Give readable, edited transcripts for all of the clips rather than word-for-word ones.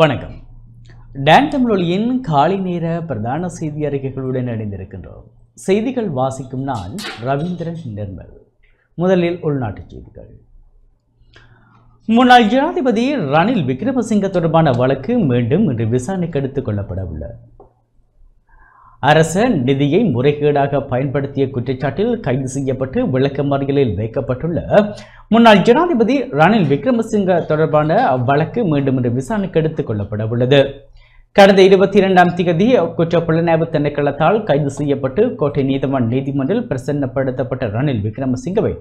வணக்கம். டான் தமிழொலியின் காலை நேர பிரதான செய்தி அறிக்கைகளுடன் இணைந்திருக்கின்றோம். செய்திகள் வாசிக்கும் நான் ரவீந்திரன் நிர்மல். முதலில் உள்நாட்டுச் செய்திகள். முன்னாள் ஜனாதிபதி ரணில் விக்ரமசிங்க தொடர்பான வழக்கு மீண்டும் இன்று விசாரணைக்கு எடுத்துக் கொள்ளப்பட உள்ளது. அரச நிதியை முறைகேடாக பயன்படுத்திய குற்றச்சாட்டில் கைது செய்யப்பட்டு விளக்கமறியலில் வைக்கப்பட்டுள்ள முன்னாள் ஜனாதிபதி ரணில் விக்ரமசிங்க தொடர்பான வழக்கு மீண்டும் இன்று விசாரணைக்கு எடுத்துக் கொள்ளப்பட உள்ளது. கடந்த 22ஆம் தேதி குற்றப்புலனாய்வு திணைக்களத்தால் கைது செய்யப்பட்டு கோட்டை நீதவான் நீதிமன்றில் பிரசன்னப்படுத்தப்பட்ட ரணில் விக்ரமசிங்கவை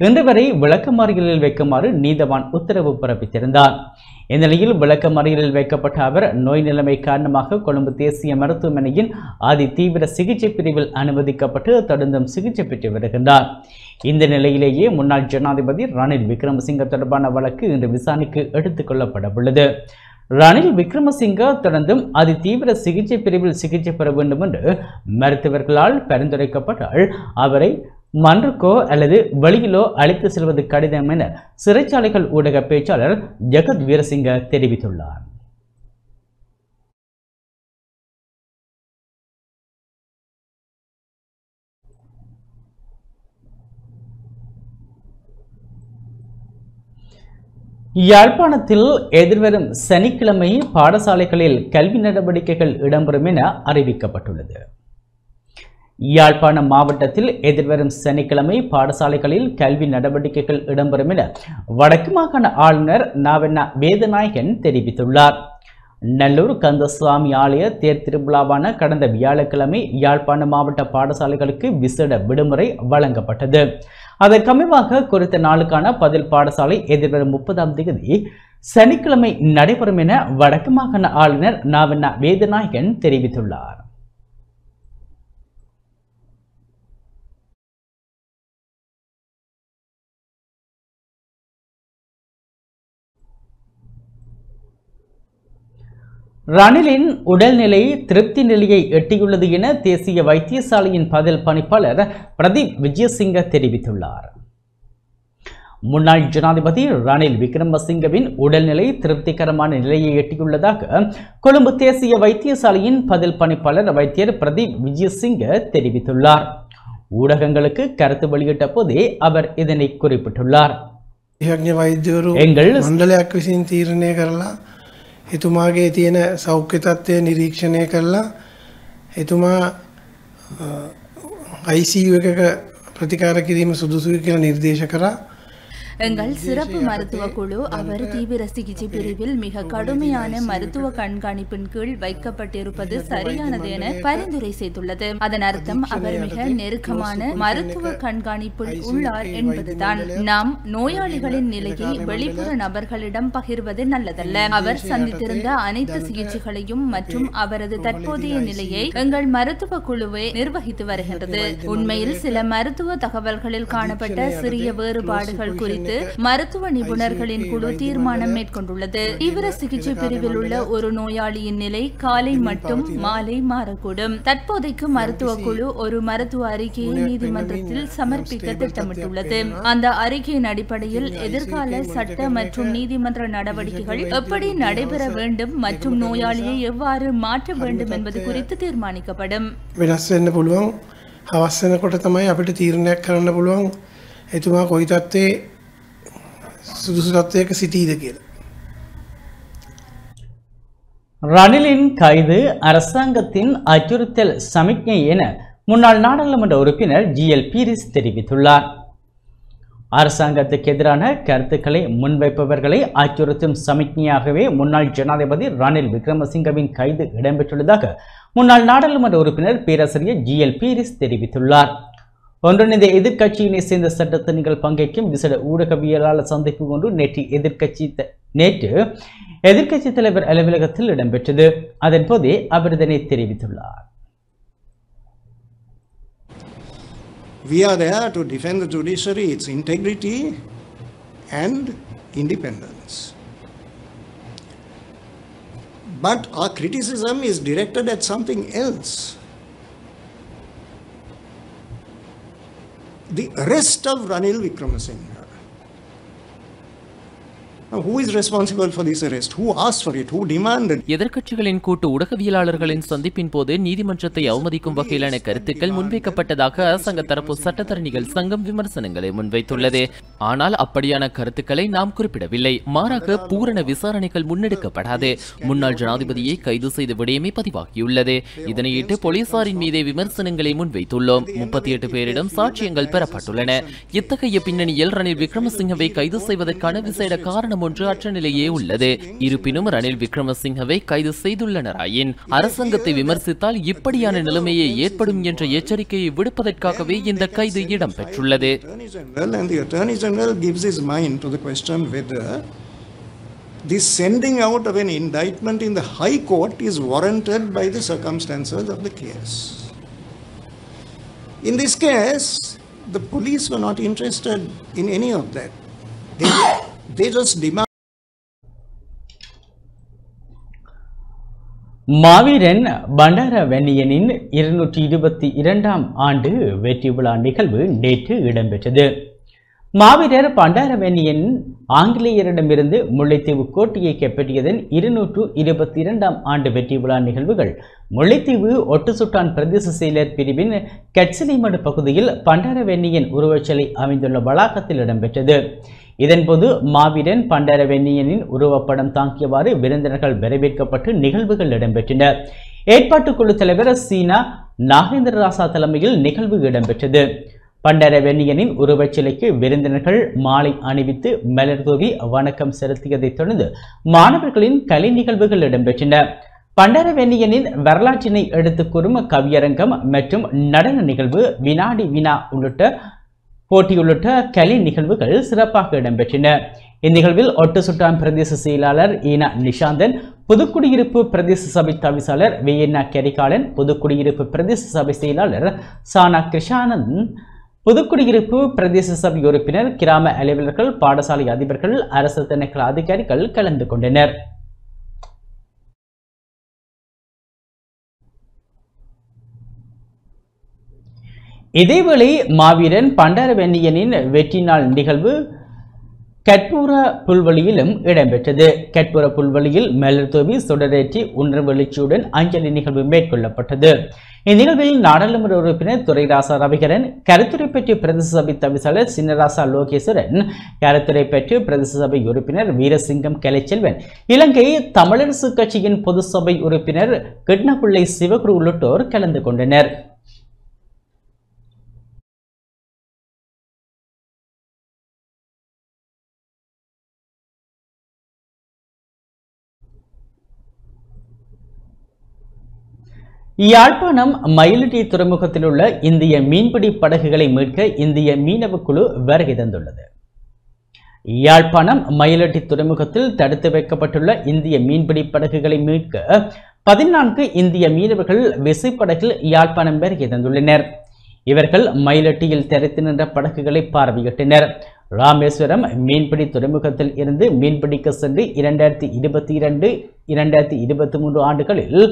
இன்று வரை விளக்கமறியலில் வைக்குமாறு நீதவான் உத்தரவு பிறப்பித்திருந்தார். இந்நிலையில் விளக்கமறியலில் வைக்கப்பட்ட அவர் நோய் நிலைமை காரணமாக கொழும்பு தேசிய மருத்துவமனையின் தீவிர சிகிச்சை பிரிவில் அனுமதிக்கப்பட்டு தொடர்ந்தும் சிகிச்சை பெற்று வருகின்றார். இந்த நிலையிலேயே முன்னாள் ஜனாதிபதி ரணில் விக்ரமசிங்க தொடர்பான வழக்கு இன்று விசாரணைக்கு எடுத்துக் கொள்ளப்பட உள்ளது. ரணில் விக்ரமசிங்க தொடர்ந்தும் தீவிர சிகிச்சை பிரிவில் சிகிச்சை பெற வேண்டும் என்று மருத்துவர்களால் பரிந்துரைக்கப்பட்டால் அவரை மன்றுக்கோ அல்லது வெளியிலோ அழைத்து செல்வது கடினம் என சிறைச்சாலைகள் ஊடக பேச்சாளர் ஜெகத் வீரசிங்க தெரிவித்துள்ளார். யாழ்ப்பாணத்தில் எதிர்வரும் சனிக்கிழமை பாடசாலைகளில் கல்வி நடவடிக்கைகள் இடம்பெறும் என அறிவிக்கப்பட்டுள்ளது. யாழ்ப்பாணம் மாவட்டத்தில் எதிர்வரும் சனிக்கிழமை பாடசாலைகளில் கல்வி நடவடிக்கைகள் இடம்பெறும் என வடக்கு மாகாண ஆளுநர் நாவண்ணா வேதநாயகன் தெரிவித்துள்ளார். நல்லூர் கந்தசுவாமி ஆலய தேர் திருவிழாவான கடந்த வியாழக்கிழமை யாழ்ப்பாணம் மாவட்ட பாடசாலைகளுக்கு விசேட விடுமுறை வழங்கப்பட்டது. அதற்கமைவாக குறித்த நாளுக்கான பதில் பாடசாலை எதிர்வரும் 30ஆம் தேதி சனிக்கிழமை நடைபெறும் என வடக்கு மாகாண ஆளுநர் நாவண்ணா வேதநாயகன் தெரிவித்துள்ளார். ரணிலின் உடல்நிலை திருப்தி நிலையை எட்டியுள்ளது என தேசிய வைத்தியசாலையின் பதில் பணிப்பாளர் பிரதீப் விஜயசிங்க தெரிவித்துள்ளார். முன்னாள் ஜனாதிபதி ரணில் விக்ரமசிங்கவின் உடல்நிலை திருப்திகரமான நிலையை எட்டியுள்ளதாக கொழும்பு தேசிய வைத்தியசாலையின் பதில் பணிப்பாளர் வைத்தியர் பிரதீப் விஜயசிங்க தெரிவித்துள்ளார். ஊடகங்களுக்கு கருத்து வெளியிட்ட போதே அவர் இதனை குறிப்பிட்டுள்ளார். එතුමාගේ තියෙන සෞඛ්‍ය තත්ත්වය නිරීක්ෂණය කරලා එතුමා ICU එකක ප්‍රතිකාර කිරීම සුදුසුයි කියලා නිර්දේශ කරා. எங்கள் சிறப்பு மருத்துவ குழு அவர் தீவிர சிகிச்சை பிரிவில் மிக கடுமையான மருத்துவ கண்காணிப்பின் கீழ் வைக்கப்பட்டிருப்பது சரியானது என பரிந்துரை செய்துள்ளது. அதன் அர்த்தம் அவர் மிக நெருக்கமான மருத்துவ கண்காணிப்பில் உள்ளார் என்பதுதான். நாம் நோயாளிகளின் நிலையை வெளிப்புற நபர்களிடம் பகிர்வது நல்லதல்ல. அவர் சந்தித்திருந்த அனைத்து சிகிச்சைகளையும் மற்றும் அவரது தற்போதைய நிலையை எங்கள் மருத்துவ குழுவே நிர்வகித்து வருகின்றது. உண்மையில் சில மருத்துவ தகவல்களில் காணப்பட்ட சிறிய வேறுபாடுகள் குறித்து மருத்துவ நிபுணர்களின் குழு தீர்மானம் மேற்கொண்டுள்ளது. தீவிர சிகிச்சை பிரிவில் உள்ள ஒரு நோயாளியின் நிலை காலை மட்டும் மாலை மாறக்கூடும். தற்போதைக்கு மருத்துவ குழு ஒரு மருத்துவ அறிக்கையை நீதிமன்றத்தில் சமர்ப்பிக்க திட்டமிட்டுள்ளது. அந்த அறிக்கையின் அடிப்படையில் எதிர்கால சட்ட மற்றும் நீதிமன்ற நடவடிக்கைகள் எப்படி நடைபெற வேண்டும் மற்றும் நோயாளியை எவ்வாறு மாற்ற வேண்டும் என்பது குறித்து தீர்மானிக்கப்படும். අවස්සනකොට තමයි අපිට තීරණයක් කරන්න පුළුවන් එතුමා කොයි තත්ත්වයේ සුදුසු තත්ත්වයක සිටීද කියලා. ரணிலின் கைது அரசாங்கத்தின் அச்சுறுத்தல் சமிக்ஞை என முன்னாள் நாடாளுமன்ற உறுப்பினர் GL பீரிஸ் தெரிவித்துள்ளார். அரசாங்கத்துக்கு எதிரான கருத்துக்களை முன்வைப்பவர்களை அச்சுறுத்தும் சமிக்ஞையாகவே முன்னாள் ஜனாதிபதி ரணில் விக்ரமசிங்கவின் கைது இடம்பெற்றுள்ளதாக முன்னாள் நாடாளுமன்ற உறுப்பினர் பேராசிரியர் GL பீரிஸ் தெரிவித்துள்ளார். ஒன்றிணைந்த எதிர்க்கட்சியினை சேர்ந்த சட்டத்தணிகள் பங்கேற்கும் விசேட ஊடகவியலாளர் சந்திப்பு ஒன்று நேற்று எதிர்க்கட்சி தலைவர் அலுவலகத்தில் இடம்பெற்றது. அதன் போதே அவர் இதனை தெரிவித்துள்ளார். We are there to defend the judiciary, its integrity and independence. But our criticism is directed at something else. The arrest of Ranil Wickremesinghe Now, who is responsible for this arrest? Who asked for it? Who demanded? எதிர்க்கட்சிகளின் கூட்டு ஊடகவியலாளர்களின் சந்திப்பின் போது நீதிமன்றத்தை அவமதிக்கும் வகையிலான கருத்துக்கள் முன்வைக்கப்பட்டதாக அரசாங்க தரப்பு சட்டத்தரணிகள் சங்கம் விமர்சனங்களை முன்வைத்துள்ளது. ஆனால் அப்படியான கருத்துக்களை நாம் குறிப்பிடவில்லை. மாறாக பூரண விசாரணைகள் முன்னெடுக்கப்படாது. முன்னாள் ஜனாதிபதியை கைது செய்த விடயமே பதிவாகியுள்ளது. இதனையிட்டு போலீசாரின் மீதே விமர்சனங்களை முன்வைத்துள்ளோம். 38 பேரிடம் சாட்சியங்கள் பெறப்பட்டுள்ளன. இத்தகைய பின்னணியில் ரணில் விக்ரமசிங்கவை கைது செய்வதற்கான விசேட காரணம் ஒன்று அற்ற நிலையே உள்ளது. இருப்பினும் ரணில் விக்ரமசிங்கவை கைது செய்துள்ளனராயின் அரசாங்கத்தை விமர்சித்தால் இப்படியான நிலைமையை ஏற்படும் என்ற எச்சரிக்கையை விடுப்பதற்காகவே இந்த கைது இடம்பெற்றுள்ளது. The Attorney General gives his mind to the question whether this sending out of an indictment in the High Court is warranted by the circumstances of the case. In this case, the police were not interested in any of that. They just demand. மாவீரன் பண்டாரவன்னியனின் 222ஆம் ஆண்டு வெற்றி விழா நிகழ்வு நேற்று இடம்பெற்றது. மாவீரர் பண்டாரவன்னியன் ஆங்கிலேயரிடமிருந்து முல்லைத்தீவு கோட்டையை கைப்பற்றியதன் 222ஆம் ஆண்டு வெற்றி விழா நிகழ்வுகள் முல்லைத்தீவு ஒட்டுசுட்டான் பிரதேச செயலர் பிரிவின் கட்சிலிமடு பகுதியில் பண்டாரவன்னியன் உருவச்சிலை அமைந்துள்ள வளாகத்தில் இடம்பெற்றது. இதன்போது மாவீரன் பண்டாரவன்னியனின் உருவப்படம் தாங்கியவாறு விருந்தினர்கள் வரவேற்கப்பட்டு நிகழ்வுகள் இடம்பெற்றன. ஏற்பாட்டுக்குழு தலைவர் சீனா நாகேந்திரராசா தலைமையில் நிகழ்வு இடம்பெற்றது. பண்டாரவன்னியனின் உருவச்சிலைக்கு விருந்தினர்கள் மாலை அணிவித்து மலர் தூவி வணக்கம் செலுத்தியதைத் தொடர்ந்து மாணவர்களின் கலை நிகழ்வுகள் இடம்பெற்றன. பண்டாரவன்னியனின் வரலாற்றினை எடுத்துக் கூறும் கவியரங்கம் மற்றும் நடன நிகழ்வு, வினாடி வினா போட்டி உள்ளிட்ட கலை நிகழ்வுகள் சிறப்பாக இடம்பெற்றன. இந்நிகழ்வில் ஒட்டுசுட்டான் பிரதேச செயலாளர் ஈனா நிஷாந்தன், புதுக்குடியிருப்பு பிரதேச சபை தவிசாளர் வியன்னா கரிகாலன், புதுக்குடியிருப்பு பிரதேச சபை செயலாளர் சானா கிருஷ்ணானந்த், புதுக்குடியிருப்பு பிரதேச சபை உறுப்பினர், கிராம அலுவலர்கள், பாடசாலை அதிபர்கள், அரசு திணைக்கள அதிகாரிகள் கலந்து கொண்டனர். இதேவேளை மாவீரன் பண்டாரவன்னியனின் வெற்றி நாள் நிகழ்வு கட்புர புல்வெளியிலும் இடம்பெற்றது. கட்புர புல்வெளியில் மலர் தூவி சுடரேற்றி உணர்வெழுச்சியுடன் அஞ்சலி நிகழ்வு மேற்கொள்ளப்பட்டது. இந்நிகழ்வில் நாடாளுமன்ற உறுப்பினர் துரைராசா ரவிகரன், கருத்துரைப்பற்று பிரதேச சபை தவிசாளர் சின்னராசா லோகேஸ்வரன், கருத்துரைப்பற்று பிரதேச சபை உறுப்பினர் வீரசிங்கம் கலைச்செல்வன், இலங்கை தமிழரசு கட்சியின் பொது சபை உறுப்பினர் கிட்னபிள்ளை சிவகுரு உள்ளிட்டோர் கலந்து கொண்டனர். யாழ்ப்பாணம் மயிலட்டி துறைமுகத்தில் உள்ள இந்திய மீன்பிடி படகுகளை மீட்க இந்திய மீனவ குழு வருகை தந்துள்ளது. யாழ்ப்பாணம் மயிலட்டி துறைமுகத்தில் தடுத்து வைக்கப்பட்டுள்ள இந்திய மீன்பிடி படகுகளை மீட்க 14 இந்திய மீனவர்கள் விசைப்படகில் யாழ்ப்பாணம் வருகை தந்துள்ளனர். இவர்கள் மயிலட்டியில் தரித்து நின்ற படகுகளை பார்வையிட்டனர். ராமேஸ்வரம் மீன்பிடி துறைமுகத்தில் இருந்து மீன்பிடிக்க சென்று 2022-2023 ஆண்டுகளில்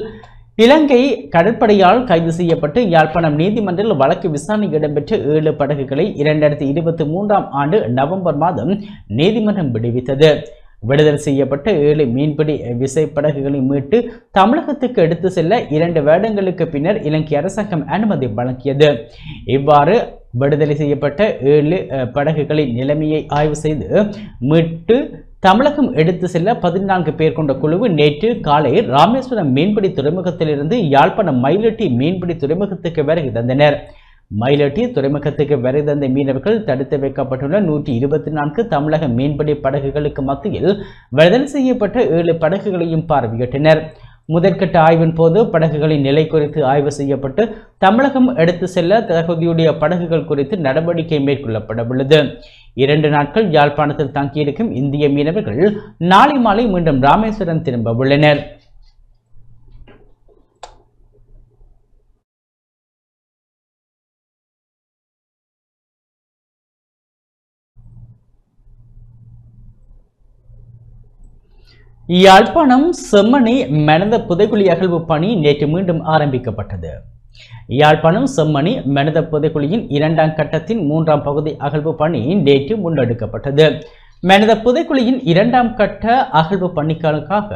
இலங்கை கடற்படையால் கைது செய்யப்பட்டு யாழ்ப்பாணம் நீதிமன்றில் வழக்கு விசாரணை இடம்பெற்ற 7 படகுகளை 2023ஆம் ஆண்டு நவம்பர் மாதம் நீதிமன்றம் விடுவித்தது. விடுதலை செய்யப்பட்ட 7 மீன்பிடி விசைப்படகுகளை மீட்டு தமிழகத்துக்கு எடுத்து செல்ல 2 வருடங்களுக்கு பின்னர் இலங்கை அரசாங்கம் அனுமதி வழங்கியது. இவ்வாறு விடுதலை செய்யப்பட்ட 7 படகுகளின் நிலைமையை ஆய்வு செய்து மீட்டு தமிழகம் எடுத்து செல்ல 14 பேர் கொண்ட குழு நேற்று காலை ராமேஸ்வரம் மீன்பிடி துறைமுகத்திலிருந்து யாழ்ப்பாணம் மயிலட்டி மீன்பிடி துறைமுகத்துக்கு வருகை தந்தனர். மயிலட்டி துறைமுகத்துக்கு வருகை தந்த மீனவர்கள் தடுத்து வைக்கப்பட்டுள்ள 124 தமிழக மீன்பிடி படகுகளுக்கு மத்தியில் விடுதலை செய்யப்பட்ட 7 படகுகளையும் பார்வையிட்டனர். முதற்கட்ட ஆய்வின் போது படகுகளின் நிலை குறித்து ஆய்வு செய்யப்பட்டு தமிழகம் எடுத்து செல்ல தகுதியுடைய படகுகள் குறித்து நடவடிக்கை மேற்கொள்ளப்பட உள்ளது. 2 நாட்கள் யாழ்ப்பாணத்தில் தங்கியிருக்கும் இந்திய மீனவர்கள் நாளை மாலை மீண்டும் ராமேஸ்வரம் திரும்ப உள்ளனர். யாழ்ப்பாணம் செம்மணி மனித புதைக்குழி அகழ்வு பணி நேற்று மீண்டும் ஆரம்பிக்கப்பட்டது. யாழ்ப்பாணம் செம்மணி மனித புதைக்குழியின் 2ஆம் கட்டத்தின் 3ஆம் பகுதி அகழ்வு பணி நேற்று முன்னெடுக்கப்பட்டது. மனித புதைக்குழியின் 2ஆம் கட்ட அகழ்வு பணிகளுக்காக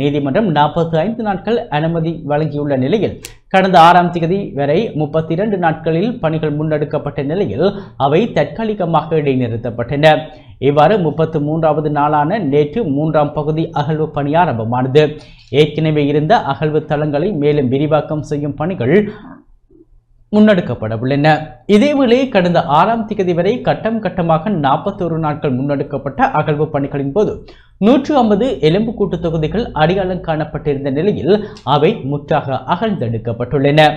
நீதிமன்றம் 45 நாட்கள் அனுமதி வழங்கியுள்ள நிலையில் கடந்த 6ஆம் தேதி வரை 32 நாட்களில் பணிகள் முன்னெடுக்கப்பட்ட நிலையில் அவை தற்காலிகமாக இடைநிறுத்தப்பட்டன. இவ்வாறு 33வது நாளான நேற்று 3ஆம் பகுதி அகழ்வு பணி ஆரம்பமானது. ஏற்கனவே இருந்த அகழ்வு தளங்களை மேலும் விரிவாக்கம் செய்யும் பணிகள் முன்னெடுக்கப்பட உள்ளன. இதேவேளை கடந்த 6ஆம் தேதி வரை கட்டம் கட்டமாக 41 நாட்கள் முன்னெடுக்கப்பட்ட அகழ்வு பணிகளின் போது 150 எலும்புக்கூட்டு தொகுதிகள் அடையாளம் காணப்பட்டிருந்த நிலையில் அவை முற்றாக அகழ்ந்தெடுக்கப்பட்டுள்ளன.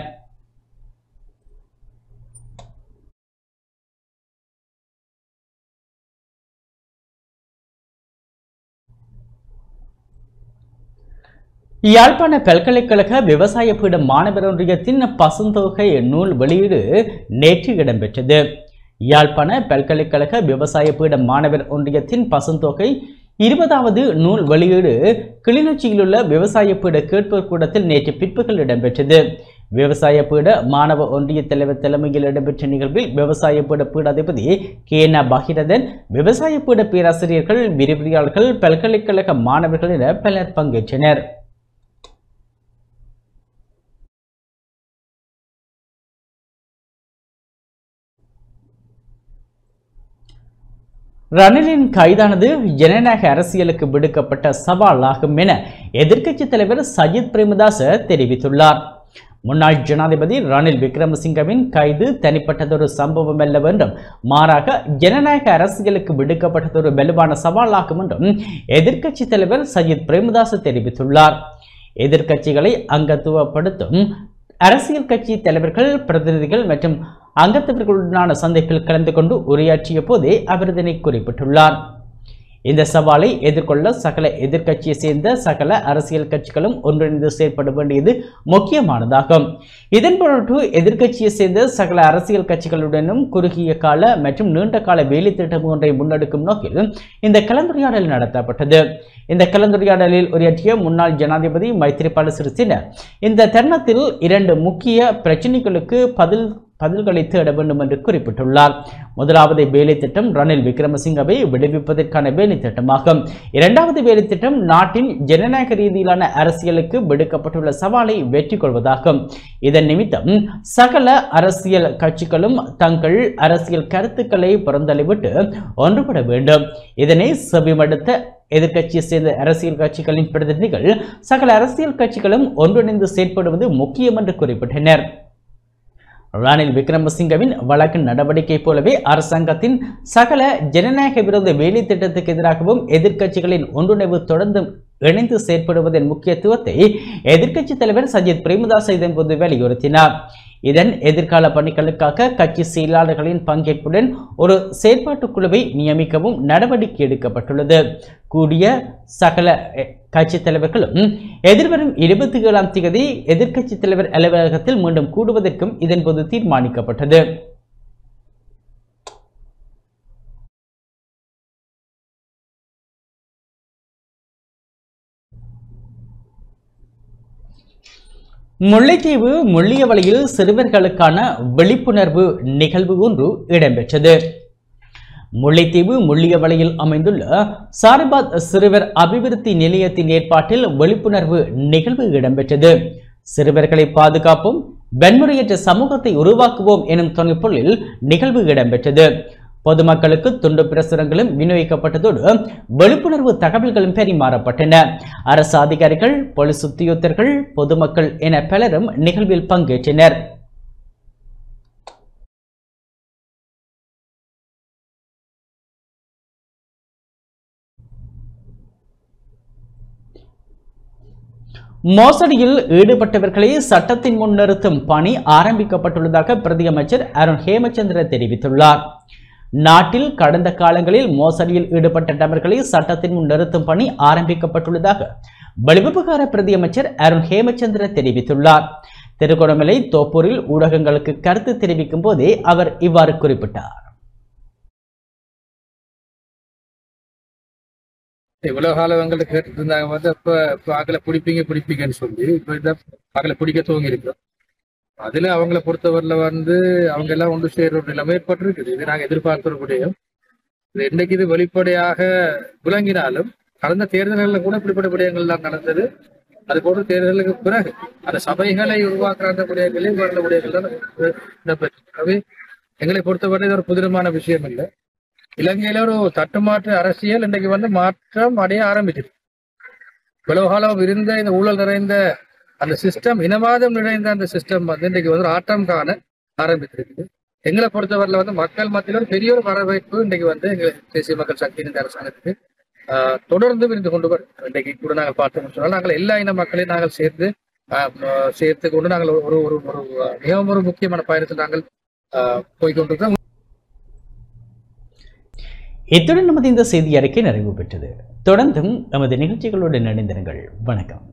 யாழ்ப்பாண பல்கலைக்கழக விவசாய பீட மாணவர் ஒன்றியத்தின் பசுந்தொகை நூல் வெளியீடு நேற்று இடம்பெற்றது. யாழ்ப்பாண பல்கலைக்கழக விவசாய பீட மாணவர் ஒன்றியத்தின் பசுந்தொகை 20வது நூல் வெளியீடு கிளிநொச்சியிலுள்ள விவசாய பீட கேட்போர் கூடத்தில் நேற்று பிற்பகல் இடம்பெற்றது. விவசாய பீட மாணவ ஒன்றிய தலைவர் தலைமையில் இடம்பெற்ற நிகழ்வில் விவசாய பீட பீடாதிபதி கேனா பகிரதன், விவசாய பீட பேராசிரியர்கள், விரிவுரையாளர்கள், பல்கலைக்கழக மாணவர்கள் என பலர் பங்கேற்றனர். ரணிலின் கைதானது ஜனநாயக அரசியலுக்கு விடுக்கப்பட்ட சவாலாகும் என எதிர்க்கட்சித் தலைவர் சஜித் பிரேமதாச தெரிவித்துள்ளார். முன்னாள் ஜனாதிபதி ரணில் விக்ரமசிங்கவின் கைது தனிப்பட்டதொரு சம்பவம் அல்லவென்றும் மாறாக ஜனநாயக அரசியலுக்கு விடுக்கப்பட்டதொரு வலுவான சவாலாகும் என்றும் எதிர்க்கட்சித் தலைவர் சஜித் பிரேமதாச தெரிவித்துள்ளார். எதிர்க்கட்சிகளை அங்கத்துவப்படுத்தும் அரசியல் கட்சி தலைவர்கள், பிரதிநிதிகள் மற்றும் அங்கத்தவர்களுடனான சந்திப்பில் கலந்து கொண்டு உரையாற்றிய போதே அவர் இதனை குறிப்பிட்டுள்ளார். இந்த சவாலை எதிர்கொள்ள சகல எதிர்க்கட்சியை சேர்ந்த சகல அரசியல் கட்சிகளும் ஒன்றிணைந்து செயற்பட வேண்டியது முக்கியமானதாகும். இதன் பொருட்டு எதிர்க்கட்சியை சேர்ந்த சகல அரசியல் கட்சிகளுடனும் குறுகிய கால மற்றும் நீண்ட கால வேலை திட்டம் ஒன்றை முன்னெடுக்கும் நோக்கில் இந்த கலந்துரையாடல் நடத்தப்பட்டது. இந்த கலந்துரையாடலில் உரையாற்றிய முன்னாள் ஜனாதிபதி மைத்ரிபால சிறிசேன இந்த தருணத்தில் 2 முக்கிய பிரச்சினைகளுக்கு பதில்களை தேட வேண்டும் என்று குறிப்பிட்டுள்ளார். முதலாவது வேலை திட்டம் ரணில் விக்ரமசிங்கவை விடுவிப்பதற்கான வேலை திட்டமாகும். 2வது வேலை திட்டம் நாட்டின் ஜனநாயக ரீதியிலான அரசியலுக்கு விடுக்கப்பட்டுள்ள சவாலை வெற்றி கொள்வதாகும். இதன் நிமித்தம் சகல அரசியல் கட்சிகளும் தங்கள் அரசியல் கருத்துக்களை புறந்தள்ளிவிட்டு ஒன்றுபட வேண்டும். இதனை செவிமடுத்த எதிர்க்கட்சியை சேர்ந்த அரசியல் கட்சிகளின் பிரதிநிதிகள் சகல அரசியல் கட்சிகளும் ஒன்றிணைந்து செயற்படுவது முக்கியம் என்று குறிப்பிட்டனர். ரணில் விக்ரமசிங்கவின் வழக்கு நடவடிக்கை போலவே அரசாங்கத்தின் சகல ஜனநாயக விரோத வேலை திட்டத்துக்கு எதிராகவும் எதிர்க்கட்சிகளின் ஒன்றிணைவு தொடர்ந்து இணைந்து செயற்படுவதன் முக்கியத்துவத்தை எதிர்க்கட்சித் தலைவர் சஜித் பிரேமதாச இதன்போது வலியுறுத்தினார். இதன் எதிர்கால பணிகளுக்காக கட்சி செயலாளர்களின் பங்கேற்புடன் ஒரு செயற்பாட்டு குழுவை நியமிக்கவும் நடவடிக்கை எடுக்கப்பட்டுள்ளது. கூடிய சகல கட்சி தலைவர்களும் எதிர்வரும் 27ஆம் தேதி எதிர்க்கட்சி தலைவர் அலுவலகத்தில் மீண்டும் கூடுவதற்கும் இதன்போது தீர்மானிக்கப்பட்டது. முல்லைத்தீவு முள்ளியவளையில் சிறுவர்களுக்கான விழிப்புணர்வு நிகழ்வு ஒன்று இடம்பெற்றது. முல்லைத்தீவு முள்ளியவளையில் அமைந்துள்ள சாரிபாத் சிறுவர் அபிவிருத்தி நிலையத்தின் ஏற்பாட்டில் விழிப்புணர்வு நிகழ்வு இடம்பெற்றது. சிறுவர்களை பாதுகாப்போம், வன்முறையற்ற சமூகத்தை உருவாக்குவோம் எனும் துணைப்பொருளில் நிகழ்வு இடம்பெற்றது. பொதுமக்களுக்கு துண்டு பிரசுரங்களும் விநியோகிக்கப்பட்டதோடு விழிப்புணர்வு தகவல்களும் பரிமாறப்பட்டன. அரசு அதிகாரிகள், போலீஸ் உத்தியோகத்தர்கள், பொதுமக்கள் என பலரும் நிகழ்வில் பங்கேற்றனர். மோசடியில் ஈடுபட்டவர்களை சட்டத்தின் முன் நிறுத்தும் பணி ஆரம்பிக்கப்பட்டுள்ளதாக பிரதியமைச்சர் அருண் ஹேமச்சந்திர தெரிவித்துள்ளார். நாட்டில் கடந்த காலங்களில் மோசடியில் ஈடுபட்ட நபர்களை சட்டத்தின் முன் நிறுத்தும் பணி ஆரம்பிக்கப்பட்டுள்ளதாக வெளிவிவகார பிரதியமைச்சர் அருண் ஹேமச்சந்திர தெரிவித்துள்ளார். திருகோணமலை தோப்பூரில் ஊடகங்களுக்கு கருத்து தெரிவிக்கும் போதே அவர் இவ்வாறு குறிப்பிட்டார். இவ்வளவு காலங்களை கேட்டு இருந்தாங்க இப்ப அகலை பிடிப்பீங்கன்னு சொல்லி இப்ப இந்த அகலை பிடிக்க துவங்கி இருக்கிறோம். அதுல அவங்கள பொறுத்தவரையில அவங்க எல்லாம் ஒன்று சேர்ற ஒரு நிலைமை ஏற்பட்டிருக்குது. இது நாங்க எதிர்பார்க்கக்கூடிய இன்றைக்கு இது வெளிப்படையாக விளங்கினாலும் கடந்த தேர்தல்களில் கூட இப்படிப்பட்ட விடயங்கள் தான் நடந்தது. அது போன்ற தேர்தலுக்கு பிறகு அந்த சபைகளை உருவாக்குற அந்த விடயங்களையும் வந்த விடயங்கள் தான் இடம்பெற்றது. எங்களை பொறுத்தவரை இது ஒரு புதினமான விஷயம் இல்லை. இலங்கையில ஒரு தட்டுமாற்று அரசியல் இன்றைக்கு மாற்றம் அடைய ஆரம்பிச்சிருக்கு. இவ்வளவு காலம் இருந்த இந்த ஊழல் நிறைந்த அந்த சிஸ்டம், இனவாதம் நிறைந்த அந்த சிஸ்டம் இன்றைக்கு ஒரு ஆட்டம் காண ஆரம்பித்திருக்குது. எங்களை பொறுத்தவரையில மக்கள் மத்தியில் ஒரு பெரிய ஒரு வரவேற்பு இன்றைக்கு எங்க தேசிய மக்கள் சக்தி இந்த அரசாங்கத்துக்கு தொடர்ந்து விரிந்து கொண்டு வரும். இன்றைக்கு கூட நாங்கள் பார்த்தோம்னு சொன்னால் நாங்கள் எல்லா இன மக்களையும் நாங்கள் சேர்த்து கொண்டு நாங்கள் ஒரு ஒரு மிகவும் ஒரு முக்கியமான பயணத்தில் நாங்கள் போய்கொண்டிருக்கிறோம். இத்துடன் நமது இந்த செய்தி அறிக்கை நிறைவு பெற்றது. தொடர்ந்தும் நமது நிகழ்ச்சிகளோடு இணைந்திருங்கள். வணக்கம்.